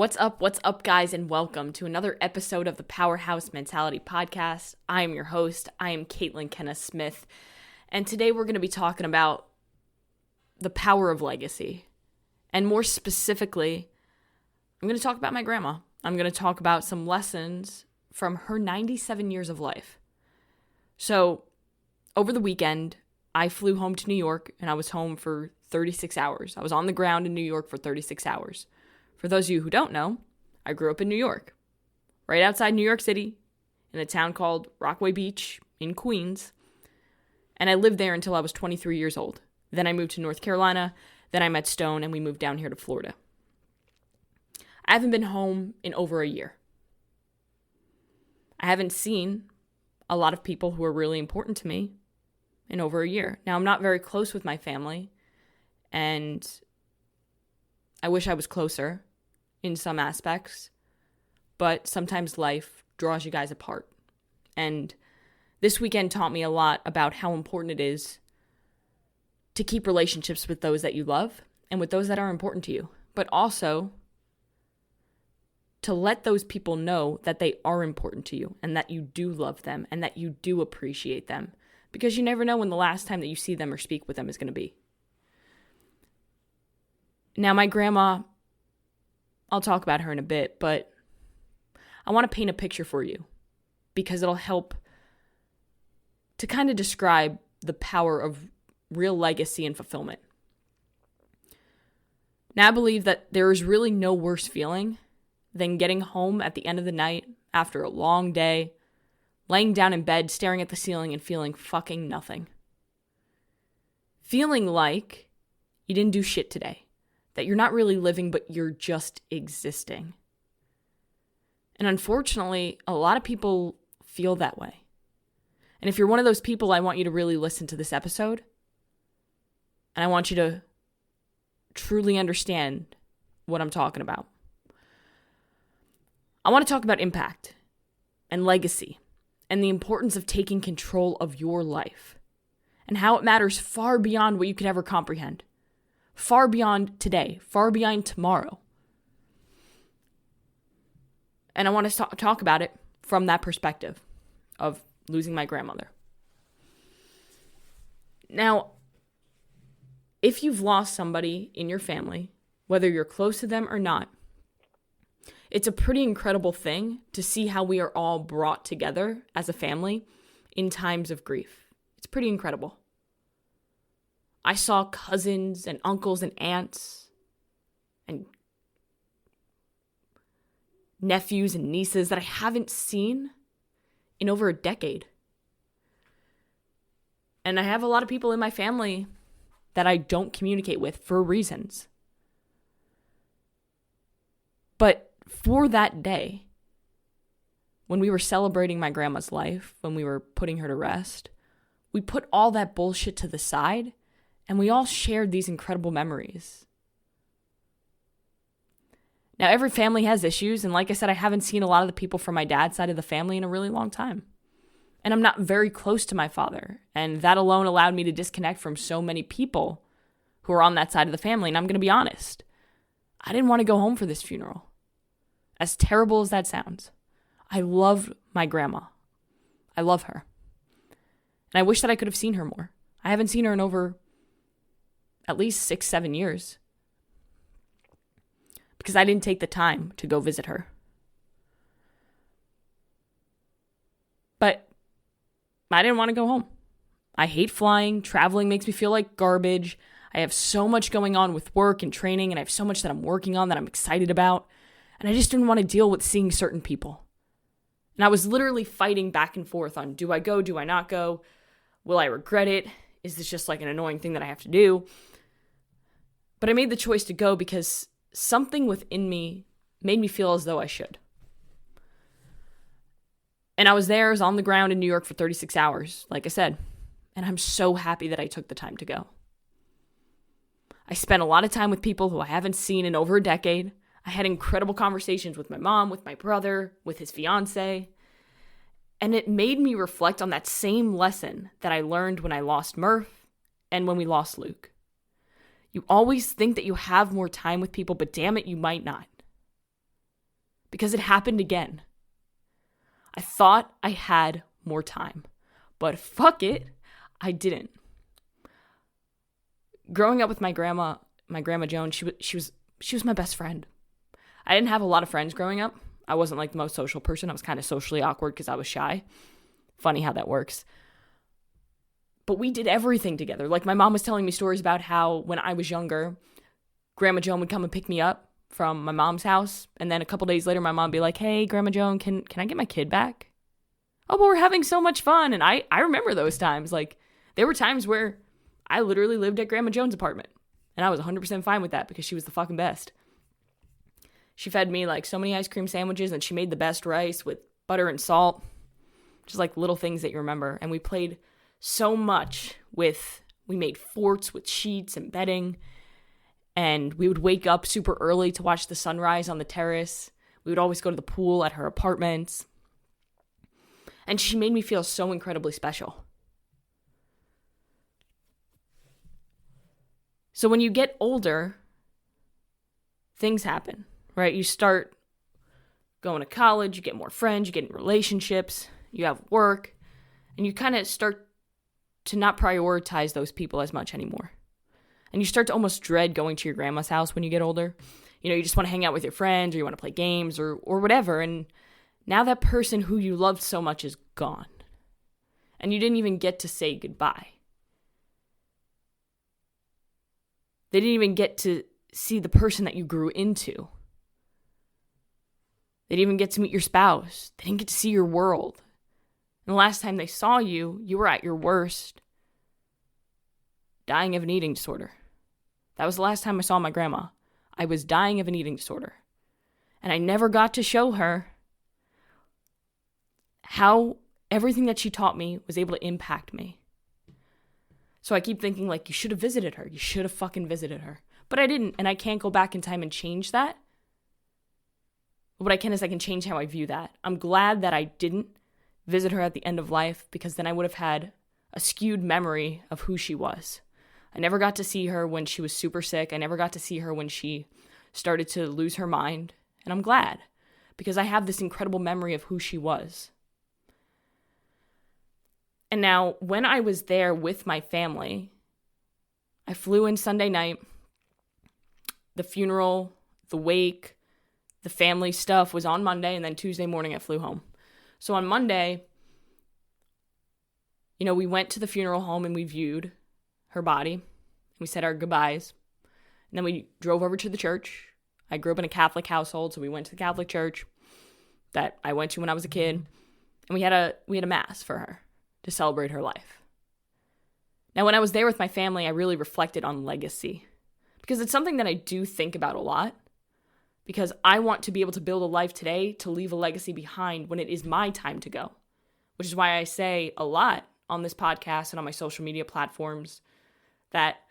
What's up, guys, and welcome to another episode of the Powerhouse Mentality Podcast. I am your host. I am Kenna Smith, and today we're going to be talking about the power of legacy. And more specifically, I'm going to talk about my grandma. I'm going to talk about some lessons from her 97 years of life. So, over the weekend, I flew home to New York, and I was home for 36 hours. I was on the ground in New York for 36 hours. For those of you who don't know, I grew up in New York, right outside New York City, in a town called Rockaway Beach in Queens, and I lived there until I was 23 years old. Then I moved to North Carolina, then I met Stone, and we moved down here to Florida. I haven't been home in over a year. I haven't seen a lot of people who are really important to me in over a year. Now, I'm not very close with my family, and I wish I was closer in some aspects, but sometimes life draws you guys apart. And this weekend taught me a lot about how important it is to keep relationships with those that you love and with those that are important to you, but also to let those people know that they are important to you and that you do love them and that you do appreciate them, because you never know when the last time that you see them or speak with them is going to be. Now, my grandma, I'll talk about her in a bit, but I want to paint a picture for you because it'll help to kind of describe the power of real legacy and fulfillment. Now, I believe that there is really no worse feeling than getting home at the end of the night after a long day, laying down in bed, staring at the ceiling and feeling fucking nothing. Feeling like you didn't do shit today. That you're not really living, but you're just existing. And unfortunately, a lot of people feel that way. And if you're one of those people, I want you to really listen to this episode. And I want you to truly understand what I'm talking about. I want to talk about impact and legacy and the importance of taking control of your life and how it matters far beyond what you could ever comprehend. Far beyond today, far beyond tomorrow. And I want to talk about it from that perspective of losing my grandmother. Now, if you've lost somebody in your family, whether you're close to them or not, it's a pretty incredible thing to see how we are all brought together as a family in times of grief. It's pretty incredible. I saw cousins and uncles and aunts and nephews and nieces that I haven't seen in over a decade. And I have a lot of people in my family that I don't communicate with for reasons. But for that day, when we were celebrating my grandma's life, when we were putting her to rest, we put all that bullshit to the side. And we all shared these incredible memories. Now, every family has issues. And like I said, I haven't seen a lot of the people from my dad's side of the family in a really long time. And I'm not very close to my father. And that alone allowed me to disconnect from so many people who are on that side of the family. And I'm going to be honest. I didn't want to go home for this funeral. As terrible as that sounds. I love my grandma. I love her. And I wish that I could have seen her more. I haven't seen her in over at least 6-7 years. Because I didn't take the time to go visit her. But I didn't want to go home. I hate flying. Traveling makes me feel like garbage. I have so much going on with work and training, and I have so much that I'm working on that I'm excited about. And I just didn't want to deal with seeing certain people. And I was literally fighting back and forth on, do I go? Do I not go? Will I regret it? Is this just like an annoying thing that I have to do? But I made the choice to go because something within me made me feel as though I should. And I was on the ground in New York for 36 hours, like I said. And I'm so happy that I took the time to go. I spent a lot of time with people who I haven't seen in over a decade. I had incredible conversations with my mom, with my brother, with his fiance. And it made me reflect on that same lesson that I learned when I lost Murph and when we lost Luke. You always think that you have more time with people, but damn it, you might not. because it happened again. I thought I had more time, but fuck it, I didn't. Growing up with my grandma Joan, she was my best friend. I didn't have a lot of friends growing up. I wasn't like the most social person. I was kind of socially awkward because I was shy. Funny how that works. But we did everything together. Like my mom was telling me stories about how when I was younger, Grandma Joan would come and pick me up from my mom's house. And then a couple days later, my mom would be like, hey, Grandma Joan, can I get my kid back? Oh, but we're having so much fun. And I remember those times. Like there were times where I literally lived at Grandma Joan's apartment. And I was 100% fine with that because she was the fucking best. She fed me like so many ice cream sandwiches and she made the best rice with butter and salt. Just like little things that you remember. And we played so much we made forts with sheets and bedding. And we would wake up super early to watch the sunrise on the terrace. We would always go to the pool at her apartment. And she made me feel so incredibly special. So when you get older, things happen, right? You start going to college, you get more friends, you get in relationships, you have work, and you kind of start to not prioritize those people as much anymore. And you start to almost dread going to your grandma's house when you get older. You know, you just want to hang out with your friends or you want to play games or whatever. And now that person who you loved so much is gone. And you didn't even get to say goodbye. They didn't even get to see the person that you grew into. They didn't even get to meet your spouse. They didn't get to see your world. And the last time they saw you, you were at your worst, dying of an eating disorder. That was the last time I saw my grandma. I was dying of an eating disorder. And I never got to show her how everything that she taught me was able to impact me. So I keep thinking, like, you should have visited her. You should have fucking visited her. But I didn't, and I can't go back in time and change that. But what I can is I can change how I view that. I'm glad that I didn't visit her at the end of life because then I would have had a skewed memory of who she was. I never got to see her when she was super sick. I never got to see her when she started to lose her mind. And I'm glad because I have this incredible memory of who she was. And now, when I was there with my family, I flew in Sunday night. The funeral, the wake, the family stuff was on Monday, and then Tuesday morning I flew home. So on Monday, you know, we went to the funeral home and we viewed her body. We said our goodbyes. And then we drove over to the church. I grew up in a Catholic household, so we went to the Catholic church that I went to when I was a kid. And we had a mass for her to celebrate her life. Now, when I was there with my family, I really reflected on legacy because it's something that I do think about a lot because I want to be able to build a life today to leave a legacy behind when it is my time to go, which is why I say a lot on this podcast and on my social media platforms that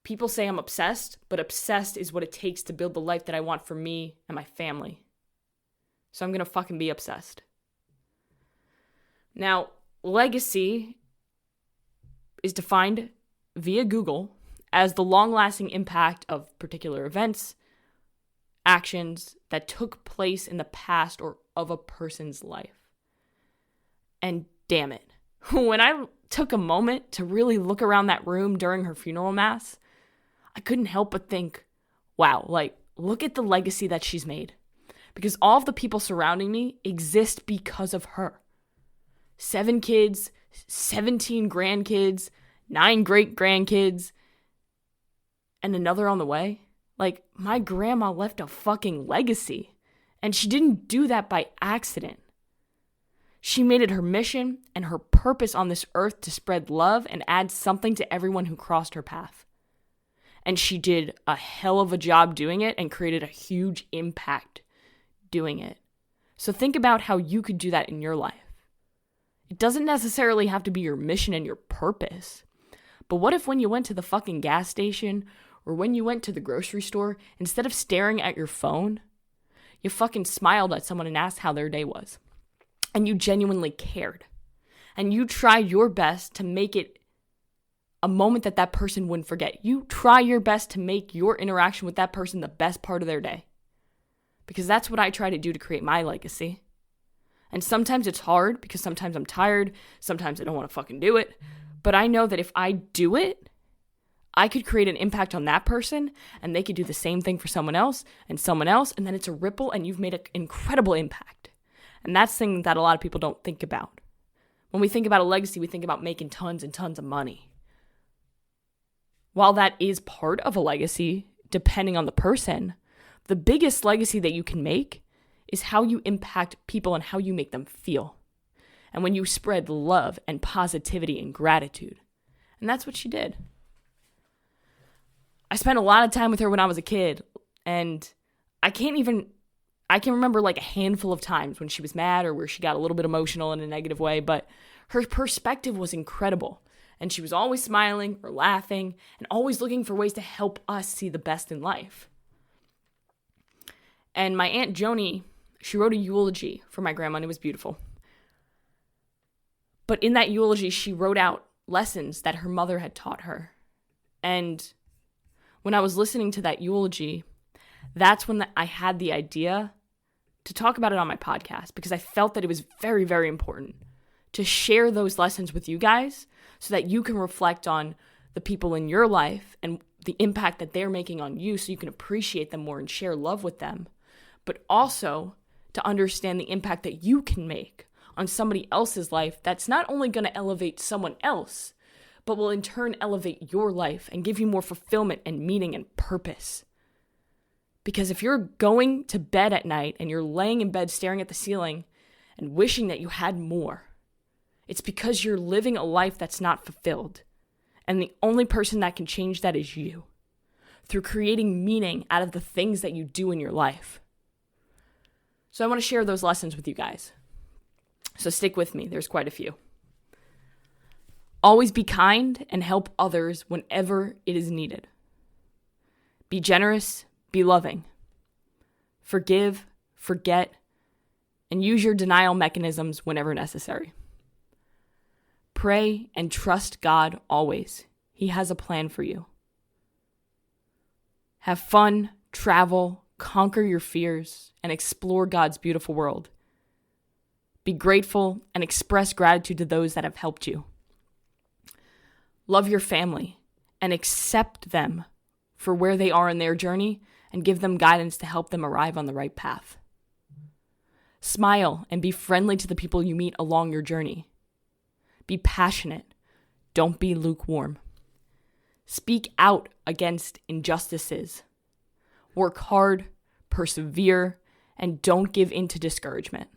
people say I'm obsessed, but obsessed is what it takes to build the life that I want for me and my family. So I'm going to fucking be obsessed. Now, legacy is defined via Google as the long-lasting impact of particular events, actions that took place in the past or of a person's life. And damn it, when I took a moment to really look around that room during her funeral mass, I couldn't help but think, wow, like, look at the legacy that she's made. Because all of the people surrounding me exist because of her. 7 kids, 17 grandkids, 9 great-grandkids, and another on the way. Like, my grandma left a fucking legacy, and she didn't do that by accident. She made it her mission and her purpose on this earth to spread love and add something to everyone who crossed her path. And she did a hell of a job doing it and created a huge impact doing it. So think about how you could do that in your life. It doesn't necessarily have to be your mission and your purpose. But what if when you went to the fucking gas station or when you went to the grocery store, instead of staring at your phone, you fucking smiled at someone and asked how their day was. And you genuinely cared. And you tried your best to make it a moment that that person wouldn't forget. You try your best to make your interaction with that person the best part of their day. because that's what I try to do to create my legacy. And sometimes it's hard because sometimes I'm tired. Sometimes I don't want to fucking do it. But I know that if I do it, I could create an impact on that person and they could do the same thing for someone else. And then it's a ripple and you've made an incredible impact. And that's something that a lot of people don't think about. When we think about a legacy, we think about making tons and tons of money. While that is part of a legacy, depending on the person, the biggest legacy that you can make is how you impact people and how you make them feel. And when you spread love and positivity and gratitude. And that's what she did. I spent a lot of time with her when I was a kid, and I can remember like a handful of times when she was mad or where she got a little bit emotional in a negative way, but her perspective was incredible. And she was always smiling or laughing and always looking for ways to help us see the best in life. And my Aunt Joni, she wrote a eulogy for my grandma, and it was beautiful. But in that eulogy, she wrote out lessons that her mother had taught her. And when I was listening to that eulogy, that's when I had the idea to talk about it on my podcast, because I felt that it was very, very important to share those lessons with you guys so that you can reflect on the people in your life and the impact that they're making on you so you can appreciate them more and share love with them, but also to understand the impact that you can make on somebody else's life that's not only going to elevate someone else, but will in turn elevate your life and give you more fulfillment and meaning and purpose. Because if you're going to bed at night and you're laying in bed staring at the ceiling and wishing that you had more, it's because you're living a life that's not fulfilled. And the only person that can change that is you, through creating meaning out of the things that you do in your life. So I want to share those lessons with you guys. So stick with me. There's quite a few. Always be kind and help others whenever it is needed. Be generous, be loving. Forgive, forget, and use your denial mechanisms whenever necessary. Pray and trust God always. He has a plan for you. Have fun, travel, conquer your fears, and explore God's beautiful world. Be grateful and express gratitude to those that have helped you. Love your family and accept them for where they are in their journey and give them guidance to help them arrive on the right path. Smile and be friendly to the people you meet along your journey. Be passionate. Don't be lukewarm. Speak out against injustices. Work hard, persevere, and don't give in to discouragement.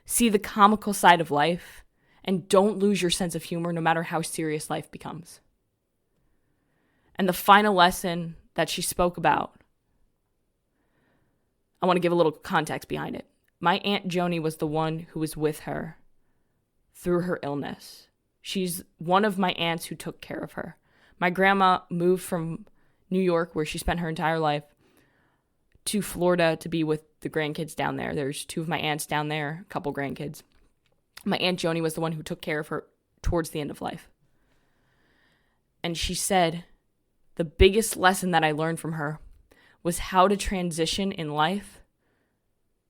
See the comical side of life, and don't lose your sense of humor no matter how serious life becomes. And the final lesson that she spoke about, I want to give a little context behind it. My Aunt Joni was the one who was with her through her illness. She's one of my aunts who took care of her. My grandma moved from New York, where she spent her entire life, to Florida to be with the grandkids down there. There's two of my aunts down there, a couple grandkids. My Aunt Joni was the one who took care of her towards the end of life. And she said, the biggest lesson that I learned from her was how to transition in life,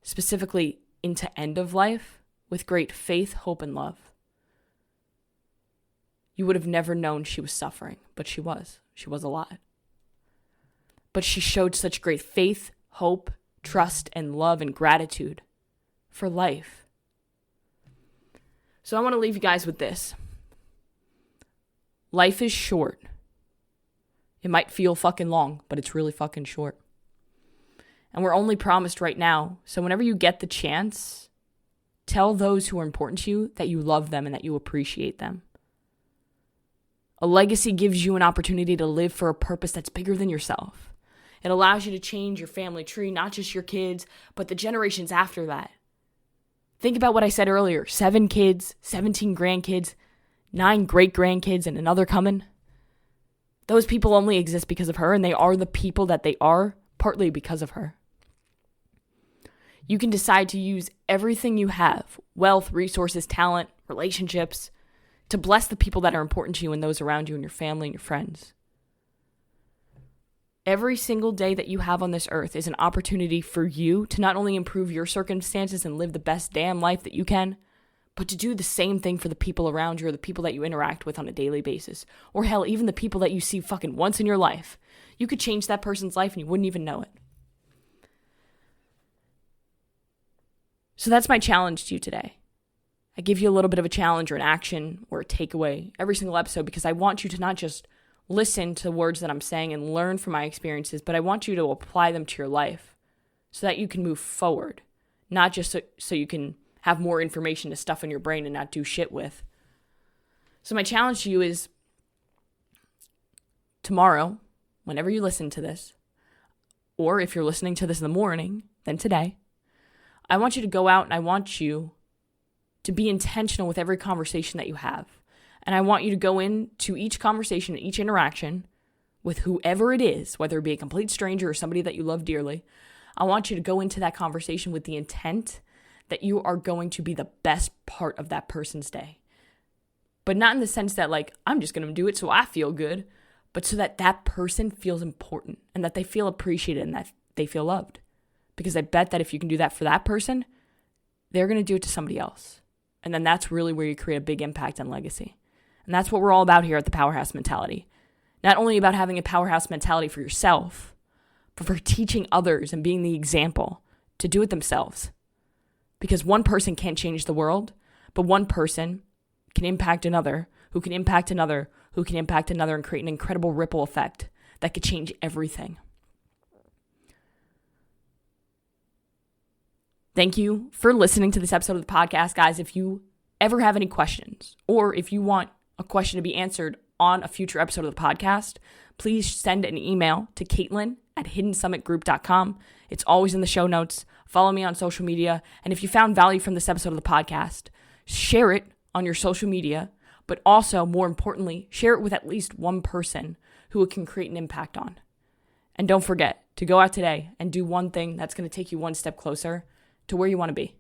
specifically into end of life, with great faith, hope, and love. You would have never known she was suffering, but she was. She was alive. But she showed such great faith, hope, trust, and love and gratitude for life. So I want to leave you guys with this. Life is short. It might feel fucking long, but it's really fucking short. And we're only promised right now. So whenever you get the chance, tell those who are important to you that you love them and that you appreciate them. A legacy gives you an opportunity to live for a purpose that's bigger than yourself. It allows you to change your family tree, not just your kids, but the generations after that. Think about what I said earlier. 7 kids, 17 grandkids, 9 great-grandkids, and another coming. Those people only exist because of her, and they are the people that they are partly because of her. You can decide to use everything you have, wealth, resources, talent, relationships, to bless the people that are important to you and those around you and your family and your friends. Every single day that you have on this earth is an opportunity for you to not only improve your circumstances and live the best damn life that you can, but to do the same thing for the people around you or the people that you interact with on a daily basis. Or hell, even the people that you see fucking once in your life. You could change that person's life and you wouldn't even know it. So that's my challenge to you today. I give you a little bit of a challenge or an action or a takeaway every single episode because I want you to not just listen to the words that I'm saying and learn from my experiences, but I want you to apply them to your life so that you can move forward, not just so you can have more information to stuff in your brain and not do shit with. So my challenge to you is tomorrow, whenever you listen to this, or if you're listening to this in the morning, then today, I want you to go out and I want you to be intentional with every conversation that you have. And I want you to go into each conversation, each interaction with whoever it is, whether it be a complete stranger or somebody that you love dearly. I want you to go into that conversation with the intent that you are going to be the best part of that person's day. But not in the sense that like, I'm just going to do it so I feel good, but so that that person feels important and that they feel appreciated and that they feel loved. Because I bet that if you can do that for that person, they're going to do it to somebody else. And then that's really where you create a big impact and legacy. And that's what we're all about here at the Powerhouse Mentality. Not only about having a powerhouse mentality for yourself, but for teaching others and being the example to do it themselves. Because one person can't change the world, but one person can impact another, who can impact another, who can impact another and create an incredible ripple effect that could change everything. Thank you for listening to this episode of the podcast, guys. If you ever have any questions, or if you want a question to be answered on a future episode of the podcast, please send an email to caitlin@hiddensummitgroup.com. It's always in the show notes. Follow me on social media. And if you found value from this episode of the podcast, share it on your social media, but also, more importantly, share it with at least one person who it can create an impact on. And don't forget to go out today and do one thing that's going to take you one step closer to where you want to be.